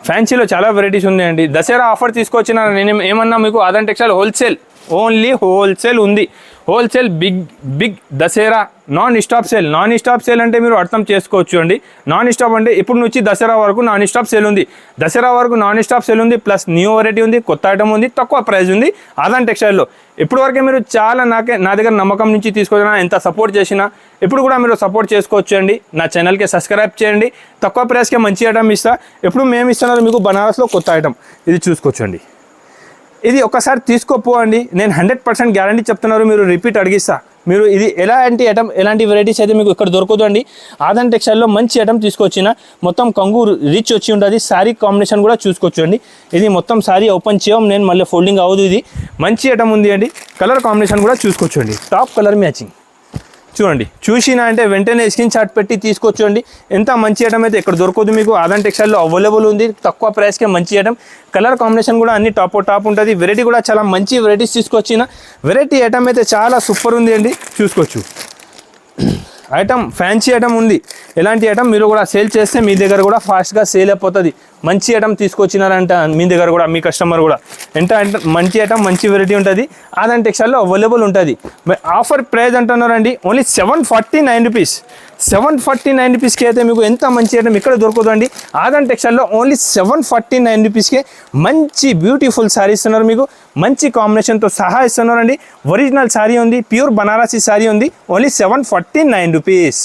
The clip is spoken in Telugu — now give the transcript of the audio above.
ఫ్యాన్సీలో చాలా వెరైటీస్ ఉన్నాయండి. దసరా ఆఫర్ తీసుకొచ్చిన నేను ఏమన్నా మీకు Aadan textile wholesale, only wholesale ఉంది. Wholesale big Dasara non stop sale. Non stop sale అంటే మీరు అర్థం చేసుకోవచ్చు అండి. నాన్ స్టాప్ అంటే ఇప్పుడు నుంచి దసరా వరకు నాన్ స్టాప్ సేల్ ఉంది. దసరా వరకు నాన్ స్టాప్ సేల్ ఉంది, ప్లస్ న్యూ వెరైటీ ఉంది, కొత్త ఐటమ్ ఉంది, తక్కువ ప్రైస్ ఉంది ఆదాన్ టెక్స్టైల్లో. ఇప్పుడు వరకే మీరు చాలా నా దగ్గర నమ్మకం నుంచి తీసుకొచ్చినా, ఎంత సపోర్ట్ చేసినా ఇప్పుడు కూడా మీరు సపోర్ట్ చేసుకోవచ్చు అండి. నా ఛానల్కి సబ్స్క్రైబ్ చేయండి. తక్కువ ప్రైస్కే మంచి ఐటమ్ ఇస్తా. ఎప్పుడు మేము ఇస్తున్నారు మీకు బనారస్లో కొత్త ఐటమ్. ఇది చూసుకోవచ్చు అండి. ఇది ఒకసారి తీసుకోపోండి, నేను 100% గ్యారంటీ చెప్తున్నారు. మీరు రిపీట్ అడిగిస్తా. మీరు ఇది ఎలాంటి ఐటమ్, ఎలాంటి వెరైటీస్ అయితే మీకు ఇక్కడ దొరకదు అండి. ఆదాన్ టెక్స్టైల్లో మంచి ఐటమ్ తీసుకొచ్చిన, మొత్తం కంగు రిచ్ వచ్చి ఉంటుంది. శారీ కాంబినేషన్ కూడా చూసుకోవచ్చు అండి. ఇది మొత్తం శారీ ఓపెన్ చేయం, నేను మళ్ళీ ఫోల్డింగ్ అవ్వదు. ఇది మంచి ఐటమ్ ఉంది అండి. కలర్ కాంబినేషన్ కూడా చూసుకోవచ్చు అండి. టాప్ కలర్ మ్యాచింగ్ చూడండి. చూసినా అంటే వెంటనే స్క్రీన్ షాట్ పెట్టి తీసుకోవచ్చండి. ఎంత మంచి ఐటమ్ అయితే ఇక్కడ దొరకదు మీకు. ఆదాన్ టెక్స్టైల్లో అవైలబుల్ ఉంది, తక్కువ ప్రైస్కే మంచి ఐటమ్. కలర్ కాంబినేషన్ కూడా అన్ని టాప్ ఉంటుంది. వెరైటీ కూడా చాలా మంచి వెరైటీస్ తీసుకొచ్చిన. వెరైటీ ఐటమ్ అయితే చాలా సూపర్ ఉంది అండి. చూసుకోవచ్చు. ఐటమ్ ఫ్యాన్సీ ఐటమ్ ఉంది. ఎలాంటి ఐటమ్ మీరు కూడా సేల్ చేస్తే మీ దగ్గర కూడా ఫాస్ట్గా సేల్ అయిపోతుంది. మంచి ఐటమ్ తీసుకొచ్చినారంట మీ దగ్గర కూడా, మీ కస్టమర్ కూడా ఎంత మంచి ఐటమ్, మంచి వెరైటీ ఉంటుంది. ఆదాన్ టెక్స్టైల్లో అవైలబుల్ ఉంటుంది. ఆఫర్ ప్రైస్ అంటున్నారండి ఓన్లీ 749 రూపీస్. 749 రూపీస్కి అయితే మీకు ఎంత మంచి ఐటమ్ ఇక్కడ దొరకదు అండి. ఆదాన్ టెక్స్టైల్లో ఓన్లీ 749 రూపీస్కే మంచి బ్యూటిఫుల్ శారీ ఇస్తున్నారు మీకు. మంచి కాంబినేషన్తో సహా ఇస్తున్నారండి. ఒరిజినల్ శారీ ఉంది, ప్యూర్ బనారసీ శారీ ఉంది. Only 749 rupees.